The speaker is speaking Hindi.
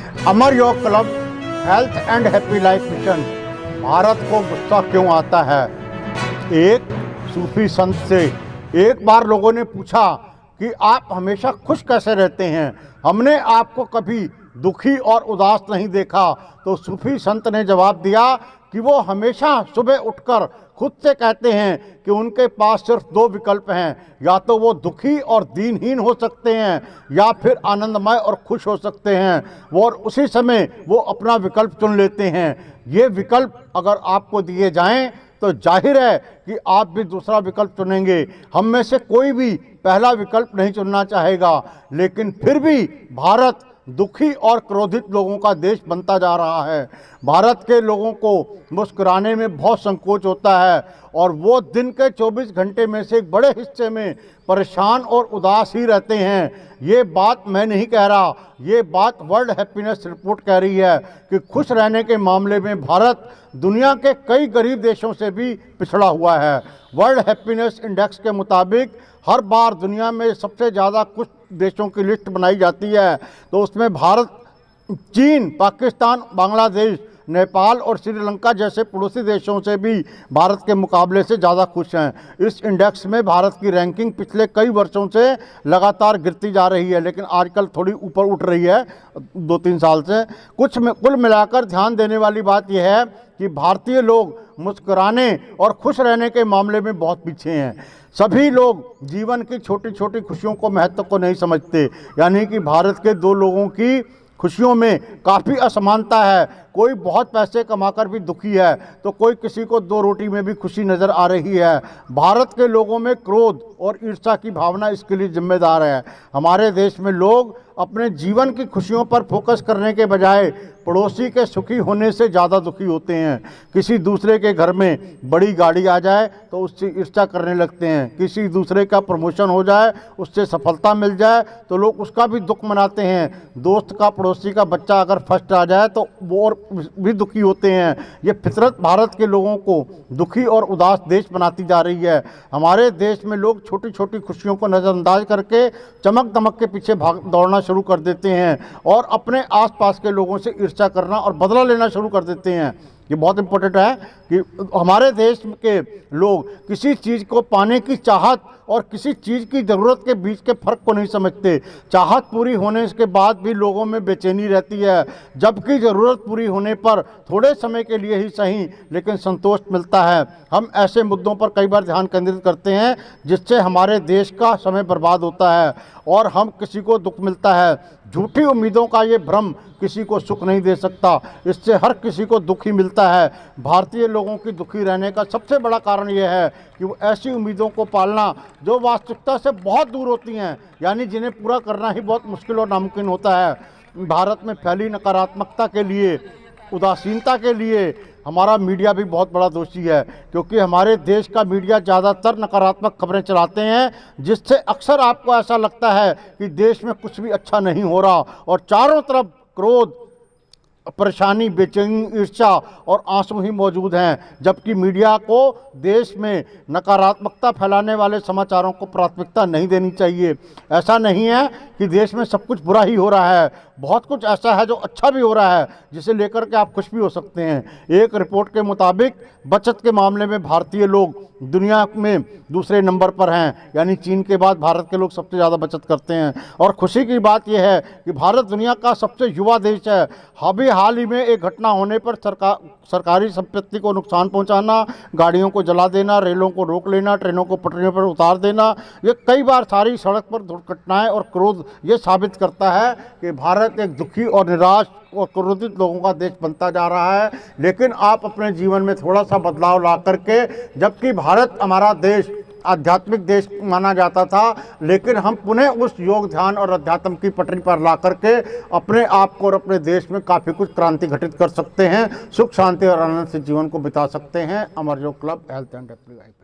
अमर योग club health and happy life mission. Bharat को गुस्सा क्यों आता है? एक सूफी संत से एक बार लोगों ने पूछा कि आप हमेशा खुश कैसे रहते हैं, हमने आपको कभी दुखी और उदास नहीं देखा। तो सूफी संत ने जवाब दिया कि वो हमेशा सुबह उठकर खुद से कहते हैं कि उनके पास सिर्फ दो विकल्प हैं, या तो वो दुखी और दीनहीन हो सकते हैं या फिर आनंदमय और खुश हो सकते हैं। वो और उसी समय वो अपना विकल्प चुन लेते हैं। ये विकल्प अगर आपको दिए जाएं तो जाहिर है कि आप भी दूसरा विकल्प चुनेंगे। हम में से कोई भी पहला विकल्प नहीं चुनना चाहेगा, लेकिन फिर भी भारत दुखी और क्रोधित लोगों का देश बनता जा रहा है। भारत के लोगों को मुस्कुराने में बहुत संकोच होता है और वो दिन के 24 घंटे में से एक बड़े हिस्से में परेशान और उदास ही रहते हैं। ये बात मैं नहीं कह रहा, ये बात वर्ल्ड हैप्पीनेस रिपोर्ट कह रही है कि खुश रहने के मामले में भारत दुनिया के कई गरीब देशों से भी पिछड़ा हुआ है। वर्ल्ड हैप्पीनेस इंडेक्स के मुताबिक हर बार दुनिया में सबसे ज़्यादा खुश देशों की लिस्ट बनाई जाती है, तो उसमें भारत, चीन, पाकिस्तान, बांग्लादेश, नेपाल और श्रीलंका जैसे पड़ोसी देशों से भी भारत के मुकाबले से ज़्यादा खुश हैं। इस इंडेक्स में भारत की रैंकिंग पिछले कई वर्षों से लगातार गिरती जा रही है, लेकिन आजकल थोड़ी ऊपर उठ रही है 2-3 साल से। कुल मिलाकर ध्यान देने वाली बात यह है कि भारतीय लोग मुस्कुराने और खुश रहने के मामले में बहुत पीछे हैं। सभी लोग जीवन की छोटी छोटी खुशियों को महत्व को नहीं समझते, यानी कि भारत के दो लोगों की खुशियों में काफ़ी असमानता है। कोई बहुत पैसे कमाकर भी दुखी है तो कोई किसी को 2 रोटी में भी खुशी नज़र आ रही है। भारत के लोगों में क्रोध और ईर्ष्या की भावना इसके लिए जिम्मेदार है। हमारे देश में लोग अपने जीवन की खुशियों पर फोकस करने के बजाय पड़ोसी के सुखी होने से ज़्यादा दुखी होते हैं। किसी दूसरे के घर में बड़ी गाड़ी आ जाए तो उससे ईर्ष्या करने लगते हैं। किसी दूसरे का प्रमोशन हो जाए, उससे सफलता मिल जाए तो लोग उसका भी दुख मनाते हैं। दोस्त का, पड़ोसी का बच्चा अगर फर्स्ट आ जाए तो वो और भी दुखी होते हैं। ये फितरत भारत के लोगों को दुखी और उदास देश बनाती जा रही है। हमारे देश में लोग छोटी छोटी खुशियों को नज़रअंदाज करके चमक दमक के पीछे दौड़ना शुरू कर देते हैं और अपने आसपास के लोगों से ईर्ष्या करना और बदला लेना शुरू कर देते हैं। ये बहुत इम्पोर्टेंट है कि हमारे देश के लोग किसी चीज़ को पाने की चाहत और किसी चीज़ की ज़रूरत के बीच के फ़र्क को नहीं समझते। चाहत पूरी होने के बाद भी लोगों में बेचैनी रहती है, जबकि ज़रूरत पूरी होने पर थोड़े समय के लिए ही सही लेकिन संतोष मिलता है। हम ऐसे मुद्दों पर कई बार ध्यान केंद्रित करते हैं जिससे हमारे देश का समय बर्बाद होता है और हम किसी को दुख मिलता है। झूठी उम्मीदों का ये भ्रम किसी को सुख नहीं दे सकता, इससे हर किसी को दुख ही मिलता है। भारतीय लोगों की दुखी रहने का सबसे बड़ा कारण यह है कि वो ऐसी उम्मीदों को पालना जो वास्तविकता से बहुत दूर होती हैं, यानी जिन्हें पूरा करना ही बहुत मुश्किल और नामुमकिन होता है। भारत में फैली नकारात्मकता के लिए, उदासीनता के लिए हमारा मीडिया भी बहुत बड़ा दोषी है, क्योंकि हमारे देश का मीडिया ज़्यादातर नकारात्मक खबरें चलाते हैं, जिससे अक्सर आपको ऐसा लगता है कि देश में कुछ भी अच्छा नहीं हो रहा और चारों तरफ क्रोध, परेशानी, बेचैनी, ईर्ष्या और आंसू ही मौजूद हैं। जबकि मीडिया को देश में नकारात्मकता फैलाने वाले समाचारों को प्राथमिकता नहीं देनी चाहिए। ऐसा नहीं है कि देश में सब कुछ बुरा ही हो रहा है, बहुत कुछ ऐसा है जो अच्छा भी हो रहा है, जिसे लेकर के आप खुश भी हो सकते हैं। एक रिपोर्ट के मुताबिक बचत के मामले में भारतीय लोग दुनिया में दूसरे नंबर पर हैं, यानी चीन के बाद भारत के लोग सबसे ज़्यादा बचत करते हैं। और खुशी की बात यह है कि भारत दुनिया का सबसे युवा देश है। हाल ही में एक घटना होने पर सरकारी संपत्ति को नुकसान पहुंचाना, गाड़ियों को जला देना, रेलों को रोक लेना, ट्रेनों को पटरियों पर उतार देना, ये कई बार सारी सड़क पर दुर्घटनाएं और क्रोध ये साबित करता है कि भारत एक दुखी और निराश और क्रोधित लोगों का देश बनता जा रहा है। लेकिन आप अपने जीवन में थोड़ा सा बदलाव ला करके, जबकि भारत हमारा देश आध्यात्मिक देश माना जाता था, लेकिन हम पुनः उस योग, ध्यान और अध्यात्म की पटरी पर ला करके अपने आप को और अपने देश में काफ़ी कुछ क्रांति घटित कर सकते हैं। सुख, शांति और आनंद से जीवन को बिता सकते हैं। अमर योग club health and happy life.